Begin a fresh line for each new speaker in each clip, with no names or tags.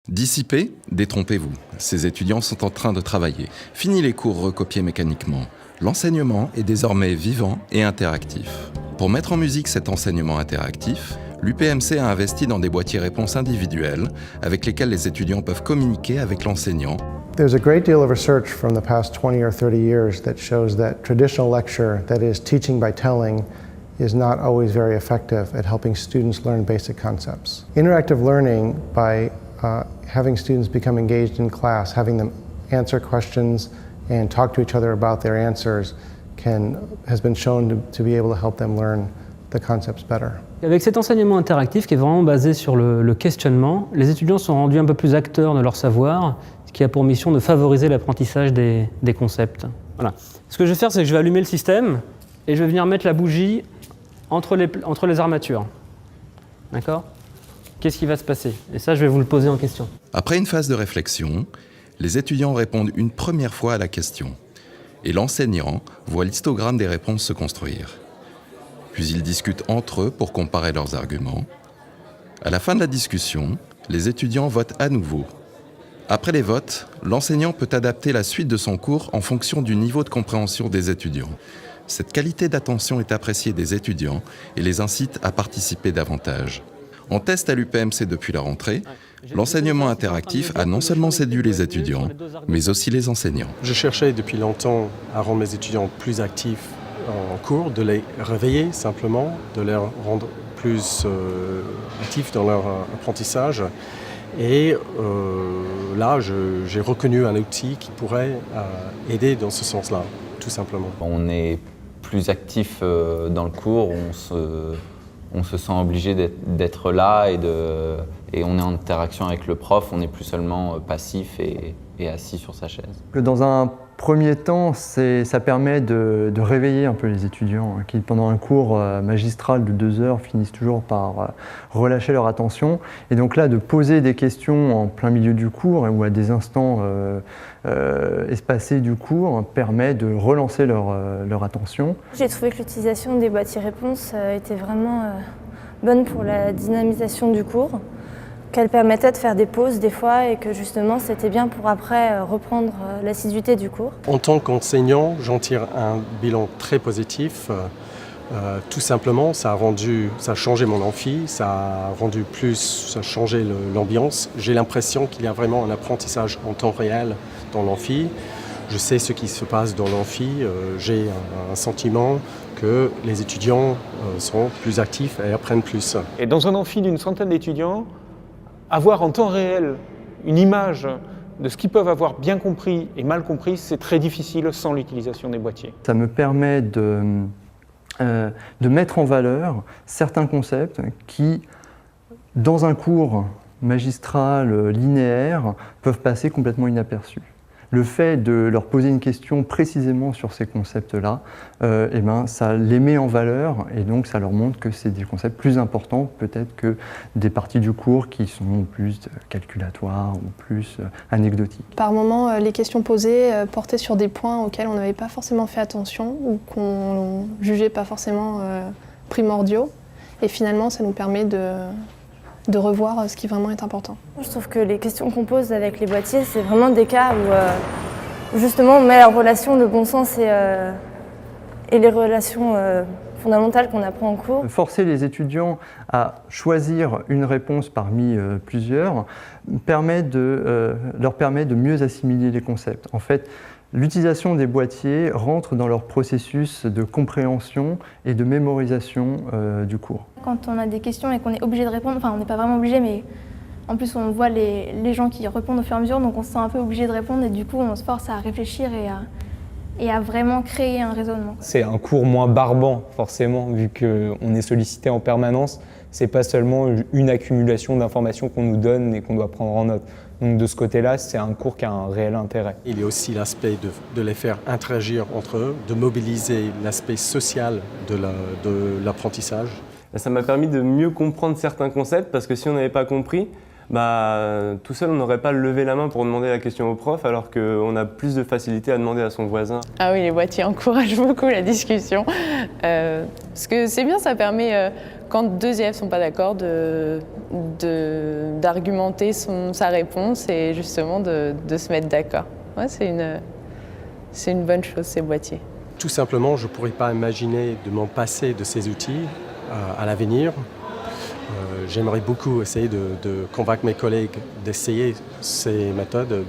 Dissipés, détrompez-vous. Ces étudiants sont en train de travailler. Fini les cours recopiés mécaniquement. L'enseignement est désormais vivant et interactif. Pour mettre en musique cet enseignement interactif, l'UPMC a investi dans des boîtiers réponses individuels avec lesquels les étudiants peuvent communiquer avec l'enseignant.
There's a great deal of research from the past 20 or 30 years that shows that traditional lecture, that is teaching by telling, is not always very effective at helping students learn basic concepts. Interactive learning, by having students become engaged in class, having them answer questions and talk to each other about their answers, has been shown to be able to help them learn the concepts better.
Avec cet enseignement interactif qui est vraiment basé sur le questionnement, les étudiants sont rendus un peu plus acteurs de leur savoir, ce qui a pour mission de favoriser l'apprentissage des concepts. Voilà. Ce que je vais faire, c'est que je vais allumer le système et je vais venir mettre la bougie entre les armatures. D'accord ? Qu'est-ce qui va se passer ? Et ça, je vais vous le poser en question.
Après une phase de réflexion, les étudiants répondent une première fois à la question. Et l'enseignant voit l'histogramme des réponses se construire. Puis ils discutent entre eux pour comparer leurs arguments. À la fin de la discussion, les étudiants votent à nouveau. Après les votes, l'enseignant peut adapter la suite de son cours en fonction du niveau de compréhension des étudiants. Cette qualité d'attention est appréciée des étudiants et les incite à participer davantage. En test à l'UPMC depuis la rentrée, l'enseignement interactif a non seulement séduit les étudiants, mais aussi les enseignants.
Je cherchais depuis longtemps à rendre mes étudiants plus actifs en cours, de les réveiller simplement, de les rendre plus actifs dans leur apprentissage. Et là, j'ai reconnu un outil qui pourrait aider dans ce sens-là, tout simplement.
On est plus actif dans le cours, on se sent obligé d'être là et on est en interaction avec le prof, on n'est plus seulement passif et assis sur sa chaise.
Dans un premier temps, ça permet de réveiller un peu les étudiants qui, pendant un cours magistral de 2 heures, finissent toujours par relâcher leur attention. Et donc là, de poser des questions en plein milieu du cours ou à des instants espacés du cours permet de relancer leur attention.
J'ai trouvé que l'utilisation des boîtiers réponses était vraiment bonne pour la dynamisation du cours, qu'elle permettait de faire des pauses des fois et que justement c'était bien pour après reprendre l'assiduité du cours. En
tant qu'enseignant, j'en tire un bilan très positif. Tout simplement, ça a changé mon amphi, ça a changé l'ambiance. J'ai l'impression qu'il y a vraiment un apprentissage en temps réel dans l'amphi. Je sais ce qui se passe dans l'amphi, j'ai un sentiment que les étudiants sont plus actifs et apprennent plus.
Et dans un amphi d'une centaine d'étudiants, avoir en temps réel une image de ce qu'ils peuvent avoir bien compris et mal compris, c'est très difficile sans l'utilisation des boîtiers.
Ça me permet de mettre en valeur certains concepts qui, dans un cours magistral linéaire, peuvent passer complètement inaperçus. Le fait de leur poser une question précisément sur ces concepts-là, ça les met en valeur et donc ça leur montre que c'est des concepts plus importants peut-être que des parties du cours qui sont plus calculatoires ou plus anecdotiques.
Par moments, les questions posées portaient sur des points auxquels on n'avait pas forcément fait attention ou qu'on jugeait pas forcément primordiaux. Et finalement, ça nous permet de revoir ce qui vraiment est important.
Je trouve que les questions qu'on pose avec les boîtiers, c'est vraiment des cas où justement on met en relation le bon sens et les relations fondamentales qu'on apprend en cours.
Forcer les étudiants à choisir une réponse parmi plusieurs leur permet de mieux assimiler les concepts. En fait, l'utilisation des boîtiers rentre dans leur processus de compréhension et de mémorisation du cours.
Quand on a des questions et qu'on est obligé de répondre, enfin on n'est pas vraiment obligé, mais en plus on voit les gens qui répondent au fur et à mesure, donc on se sent un peu obligé de répondre et du coup on se force à réfléchir et à vraiment créer un raisonnement.
C'est un cours moins barbant forcément, vu qu'on est sollicité en permanence. C'est pas seulement une accumulation d'informations qu'on nous donne et qu'on doit prendre en note. Donc de ce côté-là, c'est un cours qui a un réel intérêt.
Il y a aussi l'aspect de les faire interagir entre eux, de mobiliser l'aspect social de l'apprentissage.
Ça m'a permis de mieux comprendre certains concepts parce que si on n'avait pas compris, Tout seul, on n'aurait pas levé la main pour demander la question au prof, alors qu'on a plus de facilité à demander à son voisin.
Ah oui, les boîtiers encouragent beaucoup la discussion. Parce que c'est bien, ça permet, quand deux élèves ne sont pas d'accord, d'argumenter sa réponse et justement de se mettre d'accord. Ouais, c'est une bonne chose, ces boîtiers.
Tout simplement, je ne pourrais pas imaginer de m'en passer de ces outils à l'avenir. J'aimerais beaucoup essayer de convaincre mes collègues d'essayer ces méthodes,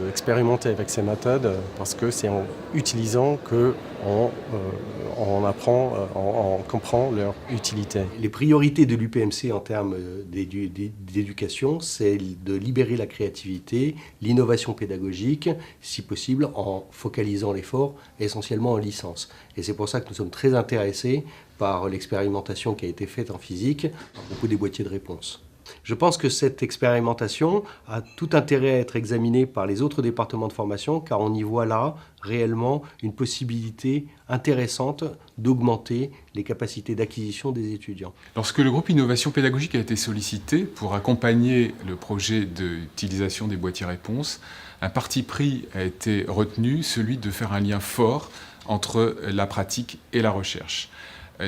d'expérimenter avec ces méthodes, parce que c'est en utilisant qu'on apprend, on comprend leur utilité.
Les priorités de l'UPMC en termes d'éducation, c'est de libérer la créativité, l'innovation pédagogique, si possible en focalisant l'effort essentiellement en licence. Et c'est pour ça que nous sommes très intéressés par l'expérimentation qui a été faite en physique à propos des boîtiers de réponse. Je pense que cette expérimentation a tout intérêt à être examinée par les autres départements de formation, car on y voit là réellement une possibilité intéressante d'augmenter les capacités d'acquisition des étudiants.
Lorsque le groupe Innovation Pédagogique a été sollicité pour accompagner le projet d'utilisation des boîtiers réponses, un parti pris a été retenu, celui de faire un lien fort entre la pratique et la recherche,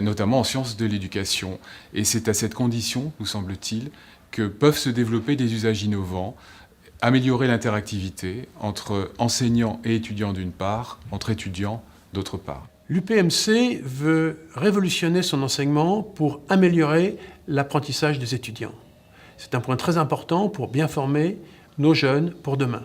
notamment en sciences de l'éducation. Et c'est à cette condition, nous semble-t-il, que peuvent se développer des usages innovants, améliorer l'interactivité entre enseignants et étudiants d'une part, entre étudiants d'autre part.
L'UPMC veut révolutionner son enseignement pour améliorer l'apprentissage des étudiants. C'est un point très important pour bien former nos jeunes pour demain.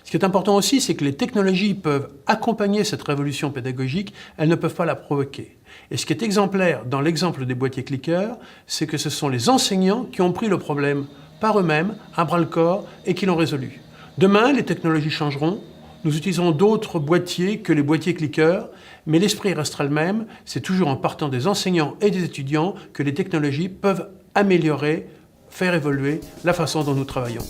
Ce qui est important aussi, c'est que les technologies peuvent accompagner cette révolution pédagogique, elles ne peuvent pas la provoquer. Et ce qui est exemplaire dans l'exemple des boîtiers clickers, c'est que ce sont les enseignants qui ont pris le problème par eux-mêmes, à bras-le-corps, et qui l'ont résolu. Demain, les technologies changeront, nous utiliserons d'autres boîtiers que les boîtiers clickers, mais l'esprit restera le même, c'est toujours en partant des enseignants et des étudiants que les technologies peuvent améliorer, faire évoluer la façon dont nous travaillons.